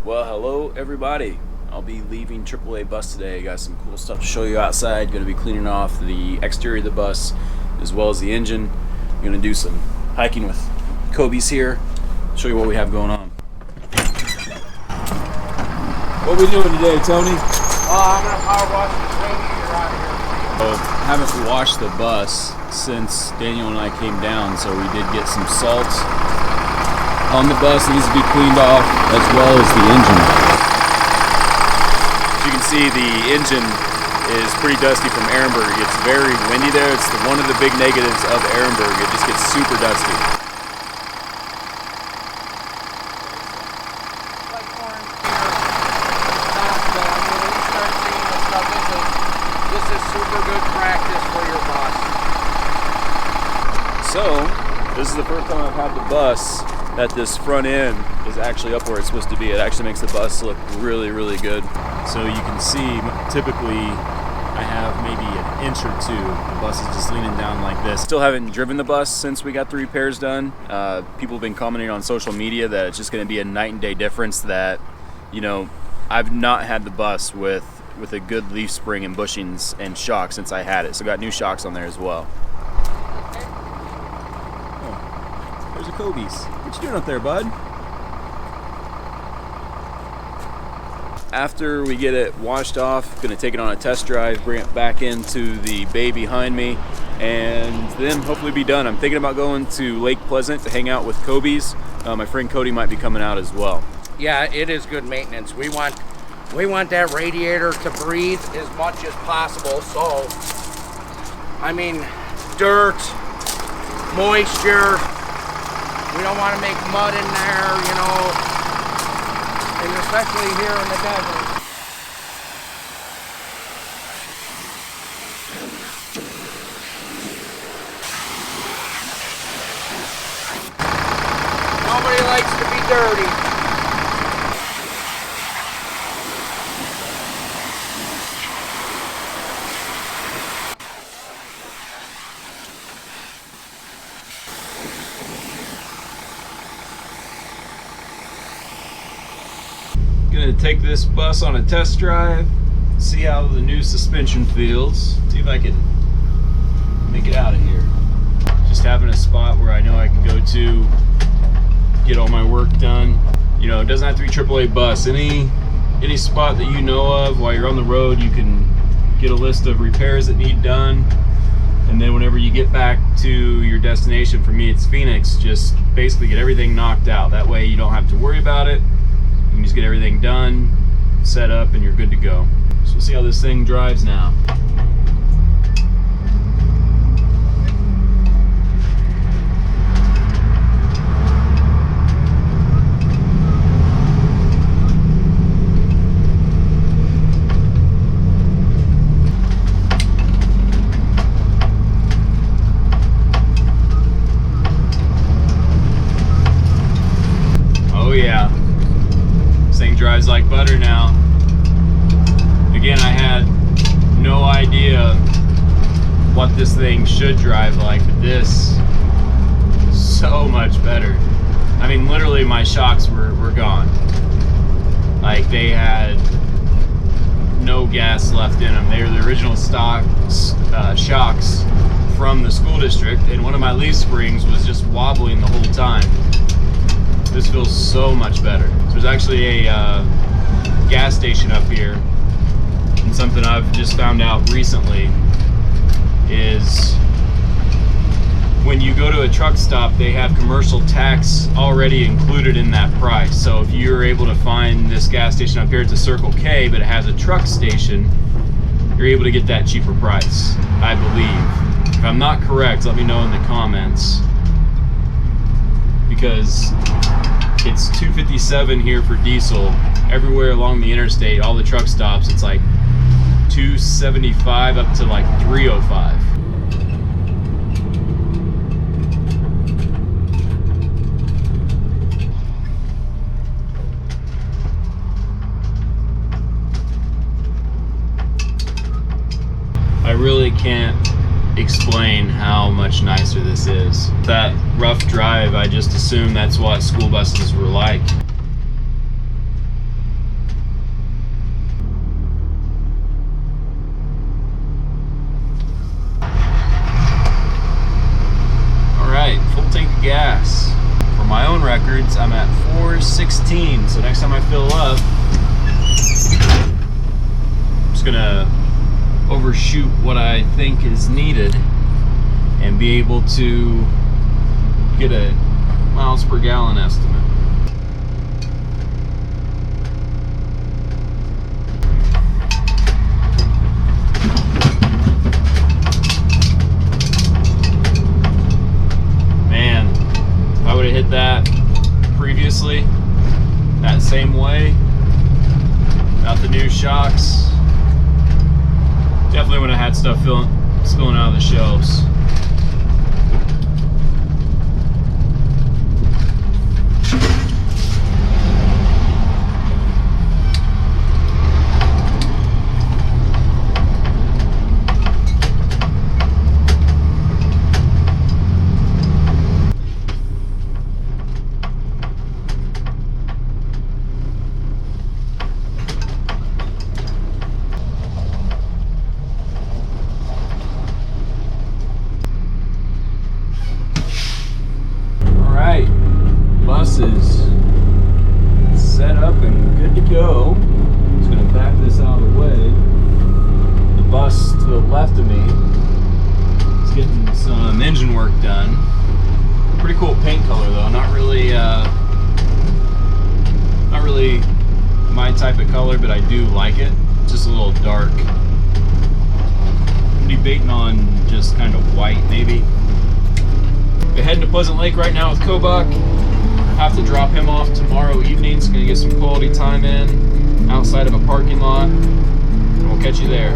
Well, hello everybody. I'll be leaving AAA bus today. Got some cool stuff to show you outside. Going to be cleaning off the exterior of the bus as well as the engine. Going to do some hiking with Kobe's here. Show you what we have going on. What are we doing today, Tony? I'm going to power wash this radiator out here. Haven't washed the bus since Daniel and I came down, so we did get some salt on the bus. It needs to be cleaned off as well as the engine. As you can see, the engine is pretty dusty from Ehrenberg. It's very windy there. It's one of the big negatives of Ehrenberg. It just gets super dusty. This is super good practice for your bus. So, this is the first time I've had the bus that this front end is actually up where it's supposed to be. It actually makes the bus look really, really good. So you can see, typically I have maybe an inch or two. The bus is just leaning down like this. Still haven't driven the bus since we got the repairs done. People have been commenting on social media that it's just going to be a night and day difference, that, you know, I've not had the bus with a good leaf spring and bushings and shocks since I had it. So got new shocks on there as well. Oh, there's a Kobe's. What you doing up there, bud? After we get it washed off, gonna take it on a test drive, bring it back into the bay behind me, and then hopefully be done. I'm thinking about going to Lake Pleasant to hang out with Kobe's. My friend Cody might be coming out as well. Yeah, it is good maintenance. We want that radiator to breathe as much as possible. So, I mean, dirt, moisture. We don't want to make mud in there, you know, and especially here in the desert. Nobody likes to be dirty. Gonna take this bus on a test drive, see how the new suspension feels, see if I can make it out of here. Just having a spot where I know I can go to, get all my work done. You know, it doesn't have to be AAA bus. Any spot that you know of while you're on the road, you can get a list of repairs that need done. And then whenever you get back to your destination, for me it's Phoenix, just basically get everything knocked out. That way you don't have to worry about it. You can just get everything done, set up, and you're good to go. So we'll see how this thing drives now. Oh yeah. Drives like butter now. Again, I had no idea what this thing should drive like, but this, so much better. I mean, literally my shocks were gone. Like, they had no gas left in them. They were the original stock shocks from the school district, and one of my leaf springs was just wobbling the whole time. This feels so much better. So there's actually a gas station up here, and something I've just found out recently is when you go to a truck stop, they have commercial tax already included in that price. So if you're able to find this gas station up here, it's a Circle K, but it has a truck station, you're able to get that cheaper price, I believe. If I'm not correct, let me know in the comments, because it's $2.57 here for diesel. Everywhere along the interstate, all the truck stops, it's like $2.75 up to like $3.05. I really can't explain how much nicer this is. That rough drive, I just assumed that's what school buses were like. right, I'm at 416. So next time I fill up, I'm just gonna overshoot what I think is needed and be able to get a miles per gallon estimate. Man, if I would have hit that previously, that same way, without the new shocks, definitely would have had stuff spilling out of the shelves. Is set up and good to go. Just gonna back this out of the way. The bus to the left of me is getting some engine work done. Pretty cool paint color though. Not really my type of color, but I do like it. It's just a little dark. I'm debating on just kind of white maybe. We're heading to Pleasant Lake right now with Kobuk. Have to drop him off tomorrow evening. It's gonna get some quality time in outside of a parking lot. And we'll catch you there.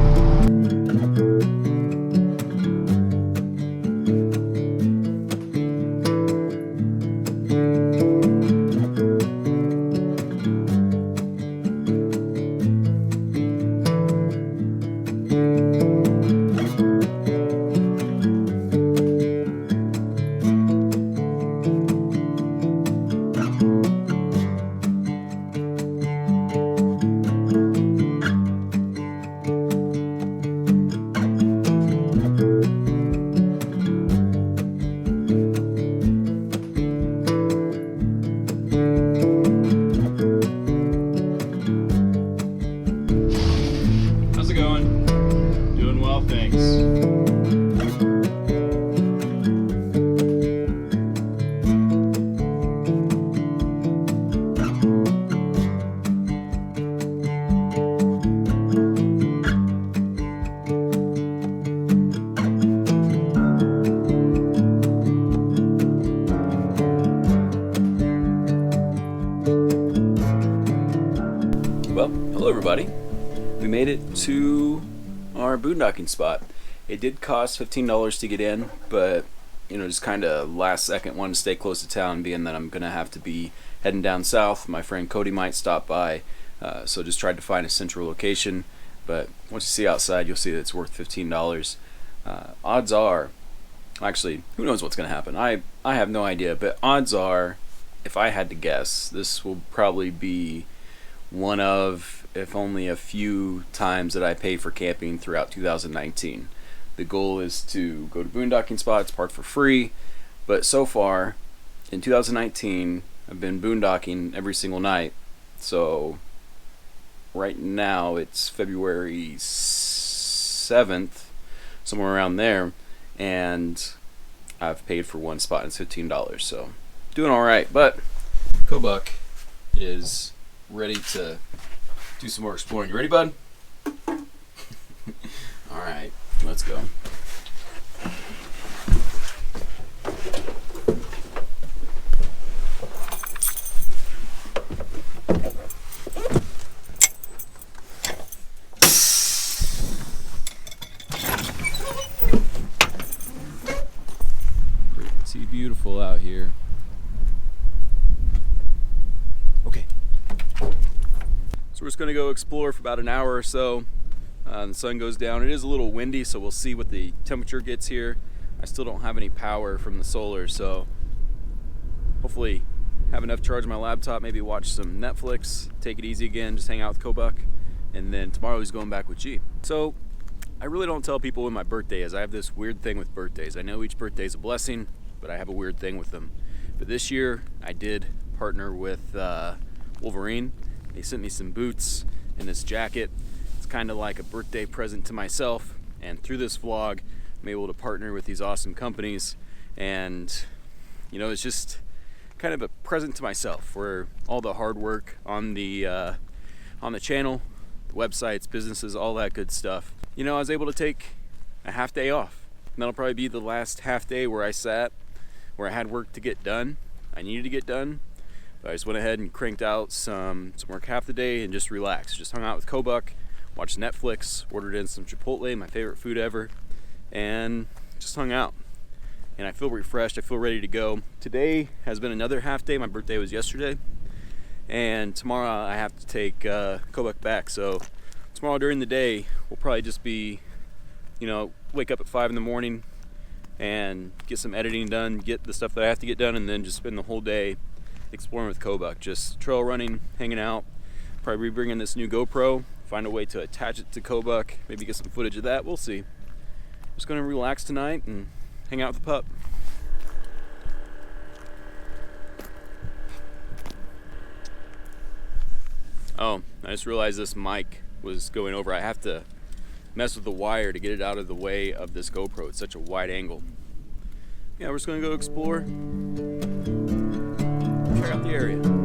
Well, hello everybody. We made it to our boondocking spot. It did cost $15 to get in, but just kind of last second wanted to stay close to town, being that I'm gonna have to be heading down south. My friend Cody might stop by, so just tried to find a central location. But once you see outside, you'll see that it's worth $15. Odds are, actually, who knows what's gonna happen? I have no idea, but odds are, if I had to guess, this will probably be one of, if only a few times that I pay for camping throughout 2019. The goal is to go to boondocking spots, park for free, but so far in 2019 I've been boondocking every single night. So right now it's February 7th, somewhere around there, and I've paid for one spot and it's $15, so doing alright. But Kobuk is ready to do some more exploring. You ready, bud? Alright, let's go. Pretty beautiful out here. Okay. So we're just going to go explore for about an hour or so. The sun goes down. It is a little windy, so we'll see what the temperature gets here. I still don't have any power from the solar, so hopefully have enough charge on my laptop, maybe watch some Netflix, take it easy again, just hang out with Kobuk, and then tomorrow he's going back with G. So I really don't tell people when my birthday is. I have this weird thing with birthdays. I know each birthday is a blessing, but I have a weird thing with them. But this year I did partner with Wolverine. They sent me some boots and this jacket. It's kind of like a birthday present to myself, and through this vlog I'm able to partner with these awesome companies, and you know, it's just kind of a present to myself for all the hard work on the channel, the websites, businesses, all that good stuff. You know, I was able to take a half day off, and that'll probably be the last half day where I sat, where I had work to get done. I needed to get done, but I just went ahead and cranked out some work half the day and just relaxed. Just hung out with Kobuk, watched Netflix, ordered in some Chipotle, my favorite food ever, and just hung out. And I feel refreshed, I feel ready to go. Today has been another half day. My birthday was yesterday, and tomorrow I have to take Kobuk back. So tomorrow during the day will probably just be, you know, wake up at 5 in the morning and get some editing done, get the stuff that I have to get done, and then just spend the whole day exploring with Kobuk, just trail running, hanging out. Probably bringing this new GoPro, find a way to attach it to Kobuk, maybe get some footage of that. We'll see. Just gonna relax tonight and hang out with the pup. Oh, I just realized this mic was going over. I have to mess with the wire to get it out of the way of this GoPro. It's such a wide angle. Yeah, we're just gonna go explore, check out the area.